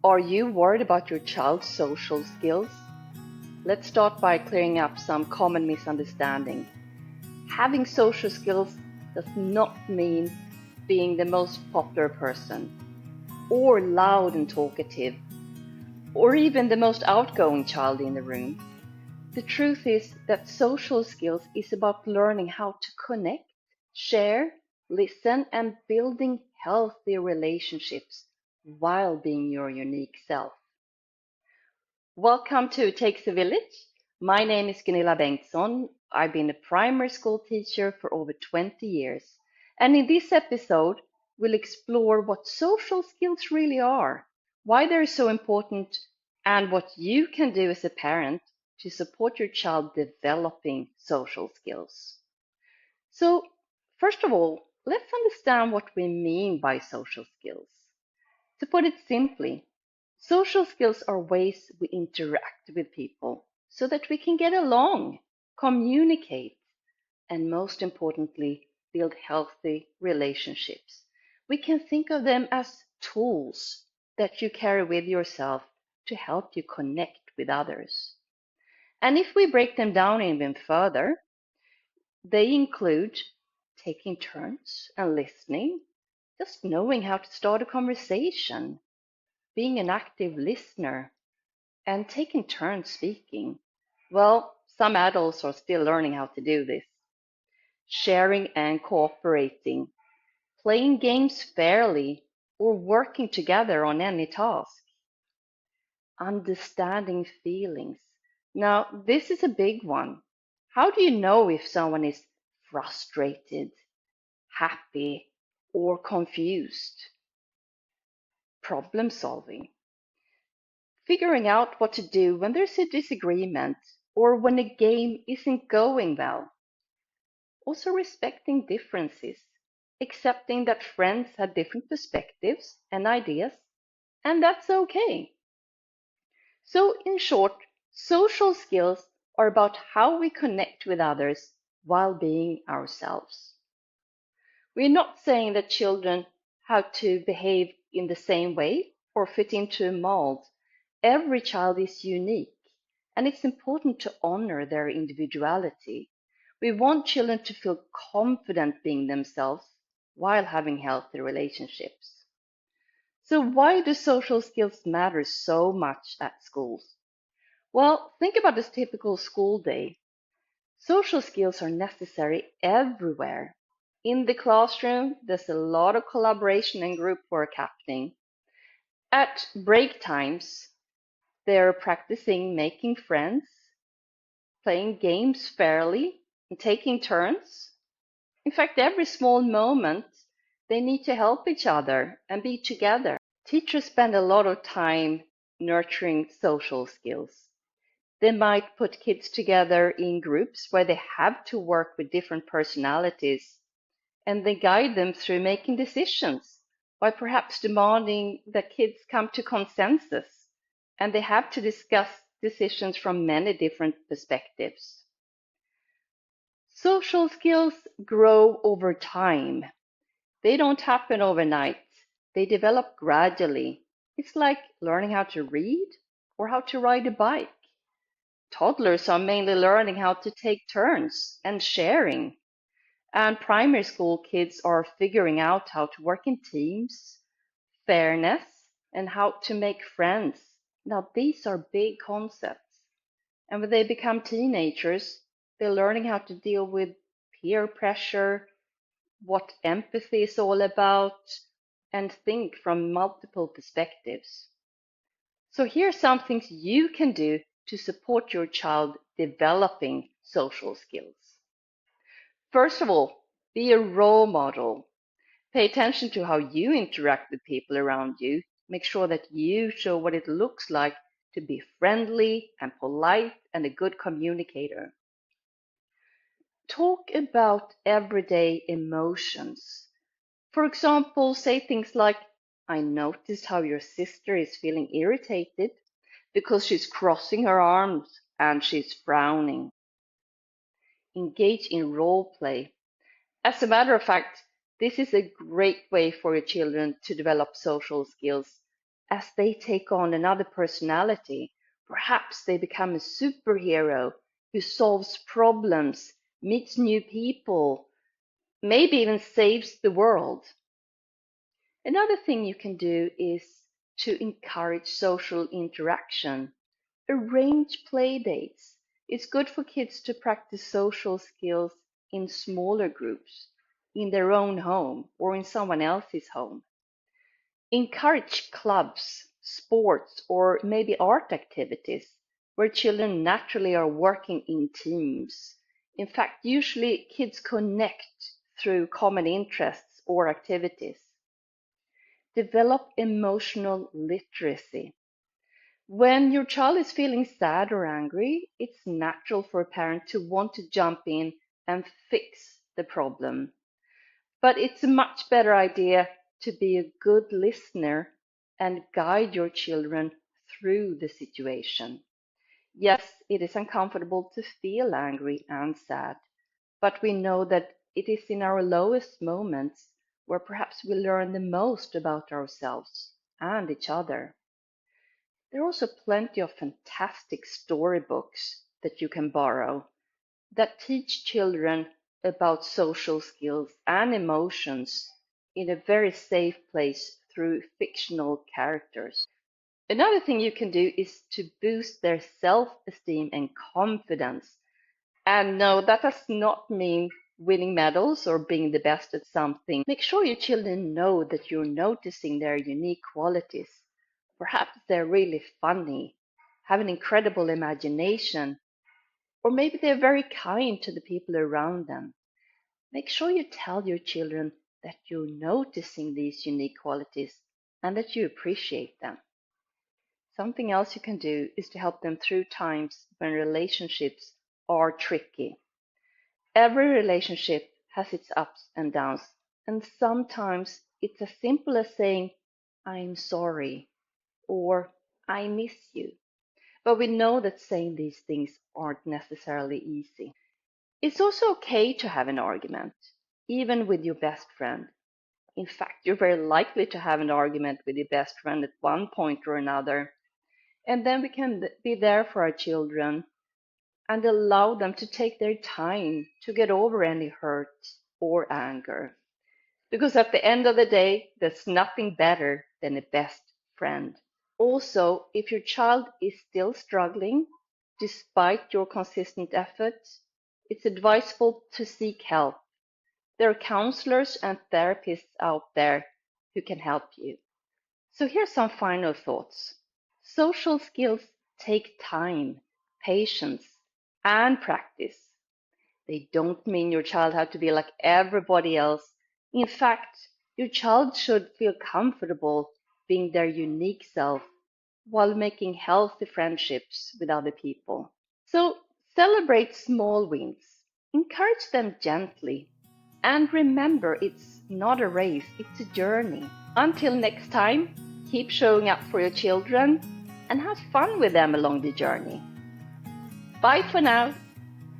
Are you worried about your child's social skills? Let's start by clearing up some common misunderstanding. Having social skills does not mean being the most popular person, or loud and talkative, or even the most outgoing child in the room. The truth is that social skills is about learning how to connect, share, listen, and building healthy relationships while being your unique self. Welcome to Takes a Village. My name is Gunilla Bengtsson. I've been a primary school teacher for over 20 years. And in this episode, we'll explore what social skills really are, why they're so important, and what you can do as a parent to support your child developing social skills. So, first of all, let's understand what we mean by social skills. To put it simply, social skills are ways we interact with people so that we can get along, communicate, and most importantly, build healthy relationships. We can think of them as tools that you carry with yourself to help you connect with others. And if we break them down even further, they include taking turns and listening, just knowing how to start a conversation, being an active listener, and taking turns speaking. Well, some adults are still learning how to do this. Sharing and cooperating, playing games fairly, or working together on any task. Understanding feelings. Now, this is a big one. How do you know if someone is frustrated, happy, or confused? Problem solving. Figuring out what to do when there's a disagreement or when a game isn't going well. Also respecting differences, accepting that friends have different perspectives and ideas, and that's okay. So, in short, social skills are about how we connect with others while being ourselves. We're not saying that children have to behave in the same way or fit into a mold. Every child is unique, and it's important to honor their individuality. We want children to feel confident being themselves while having healthy relationships. So, why do social skills matter so much at schools? Well, think about this typical school day. Social skills are necessary everywhere. In the classroom, there's a lot of collaboration and group work happening. At break times, they're practicing making friends, playing games fairly, and taking turns. In fact, every small moment, they need to help each other and be together. Teachers spend a lot of time nurturing social skills. They might put kids together in groups where they have to work with different personalities, and they guide them through making decisions by perhaps demanding that kids come to consensus, and they have to discuss decisions from many different perspectives. Social skills grow over time. They don't happen overnight. They develop gradually. It's like learning how to read or how to ride a bike. Toddlers are mainly learning how to take turns and sharing. And primary school kids are figuring out how to work in teams, fairness, and how to make friends. Now, these are big concepts. And when they become teenagers, they're learning how to deal with peer pressure, what empathy is all about, and think from multiple perspectives. So here are some things you can do to support your child developing social skills. First of all, be a role model. Pay attention to how you interact with people around you. Make sure that you show what it looks like to be friendly and polite and a good communicator. Talk about everyday emotions. For example, say things like, I noticed how your sister is feeling irritated because she's crossing her arms and she's frowning. Engage in role play. As a matter of fact, this is a great way for your children to develop social skills as they take on another personality. Perhaps they become a superhero who solves problems, meets new people, maybe even saves the world. Another thing you can do is to encourage social interaction. Arrange play dates. It's good for kids to practice social skills in smaller groups, in their own home or in someone else's home. Encourage clubs, sports, or maybe art activities where children naturally are working in teams. In fact, usually kids connect through common interests or activities. Develop emotional literacy. When your child is feeling sad or angry, it's natural for a parent to want to jump in and fix the problem. But it's a much better idea to be a good listener and guide your children through the situation. Yes, it is uncomfortable to feel angry and sad, but we know that it is in our lowest moments where perhaps we learn the most about ourselves and each other. There are also plenty of fantastic storybooks that you can borrow that teach children about social skills and emotions in a very safe place through fictional characters. Another thing you can do is to boost their self-esteem and confidence. And no, that does not mean winning medals or being the best at something. Make sure your children know that you're noticing their unique qualities. Perhaps they're really funny, have an incredible imagination, or maybe they're very kind to the people around them. Make sure you tell your children that you're noticing these unique qualities and that you appreciate them. Something else you can do is to help them through times when relationships are tricky. Every relationship has its ups and downs, and sometimes it's as simple as saying, I'm sorry, or I miss you. But we know that saying these things aren't necessarily easy. It's also okay to have an argument, even with your best friend. In fact, you're very likely to have an argument with your best friend at one point or another. And then we can be there for our children and allow them to take their time to get over any hurt or anger. Because at the end of the day, there's nothing better than a best friend. Also, if your child is still struggling, despite your consistent efforts, it's advisable to seek help. There are counselors and therapists out there who can help you. So here's some final thoughts. Social skills take time, patience, and practice. They don't mean your child has to be like everybody else. In fact, your child should feel comfortable being their unique self while making healthy friendships with other people. So celebrate small wins, encourage them gently, and remember it's not a race, it's a journey. Until next time, keep showing up for your children and have fun with them along the journey. Bye for now.